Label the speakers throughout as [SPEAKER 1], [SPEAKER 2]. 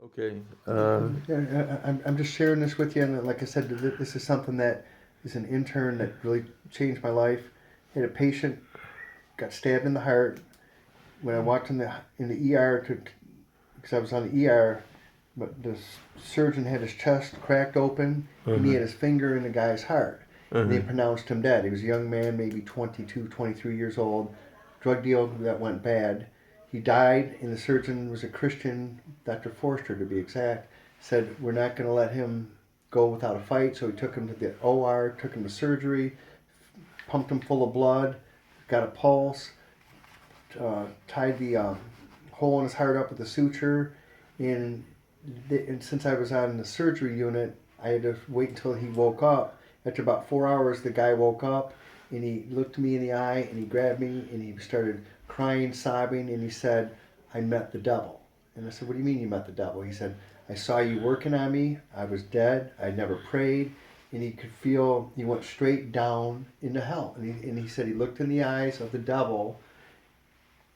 [SPEAKER 1] Okay.
[SPEAKER 2] Yeah, I'm just sharing this with you, and like I said, this is something that is an intern that really changed my life. Had a patient got stabbed in the heart when I walked in the ER because I was on the ER, but the surgeon had his chest cracked open and he
[SPEAKER 1] Uh-huh.
[SPEAKER 2] had his finger in the guy's heart, and they
[SPEAKER 1] Uh-huh.
[SPEAKER 2] pronounced him dead. He was a young man, maybe 22, 23 years old, drug deal that went bad. He died, and the surgeon was a Christian, Dr. Forster to be exact, said, we're not going to let him go without a fight. So he took him to the OR, took him to surgery, pumped him full of blood, got a pulse, tied the hole in his heart up with a suture. And, and since I was on the surgery unit, I had to wait until he woke up. After about 4 hours, the guy woke up and he looked me in the eye and he grabbed me and he started crying, sobbing, and he said, I met the devil. And I said, what do you mean you met the devil? He said, I saw you working on me. I was dead. I never prayed. And he could feel, he went straight down into hell. And he said he looked in the eyes of the devil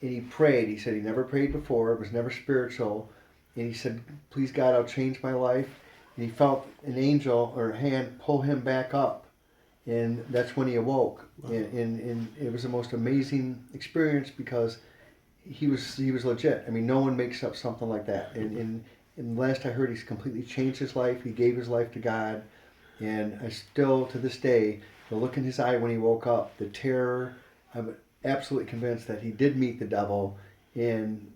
[SPEAKER 2] and he prayed. He said he never prayed before. It was never spiritual. And he said, please God, I'll change my life. And he felt an angel or a hand pull him back up. And that's when he awoke.
[SPEAKER 1] Wow.
[SPEAKER 2] And it was the most amazing experience because he was legit. I mean, no one makes up something like that. And last I heard, he's completely changed his life. He gave his life to God. And I still, to this day, the look in his eye when he woke up, the terror, I'm absolutely convinced that he did meet the devil. And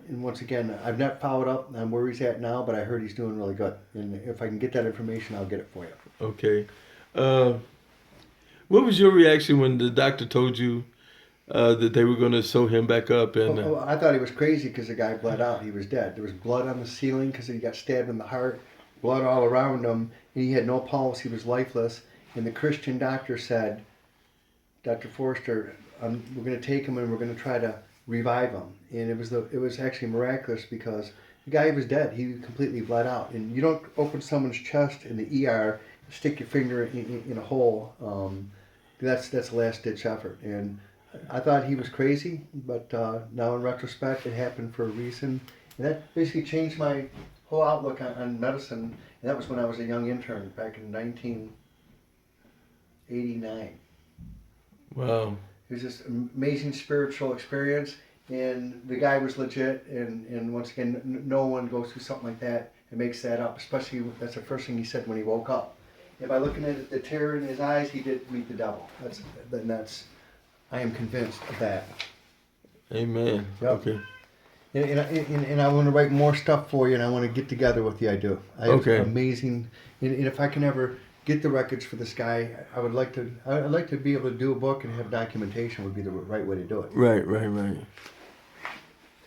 [SPEAKER 2] and once again, I've not followed up on where he's at now, but I heard he's doing really good. And if I can get that information, I'll get it for you.
[SPEAKER 1] Okay. Uh, what was your reaction when the doctor told you that they were going to sew him back up?
[SPEAKER 2] Oh,
[SPEAKER 1] And
[SPEAKER 2] oh, I thought he was crazy because the guy bled out. He was dead. There was blood on the ceiling because he got stabbed in the heart, blood all around him, and he had no pulse. He was lifeless. And the Christian doctor said, Dr. Forster, we're going to take him and we're going to try to revive him. And it was actually miraculous because the guy was dead. He completely bled out. And you don't open someone's chest in the ER, stick your finger in a hole. That's a last ditch effort. And I thought he was crazy, but now in retrospect, it happened for a reason. And that basically changed my whole outlook on medicine. And that was when I was a young intern back in 1989.
[SPEAKER 1] wow.
[SPEAKER 2] It was this amazing spiritual experience, and the guy was legit. And once again, no one goes through something like that and makes that up. Especially that's the first thing he said when he woke up. And by looking at the terror in his eyes, he did meet the devil. That's I am convinced of that.
[SPEAKER 1] Amen.
[SPEAKER 2] Yep.
[SPEAKER 1] Okay.
[SPEAKER 2] And I want to write more stuff for you, and I want to get together with you. I do. I have
[SPEAKER 1] Okay.
[SPEAKER 2] amazing. And if I can ever get the records for this guy, I would like to. I'd like to be able to do a book and have documentation. Would be the right way to do it.
[SPEAKER 1] Right, right, right.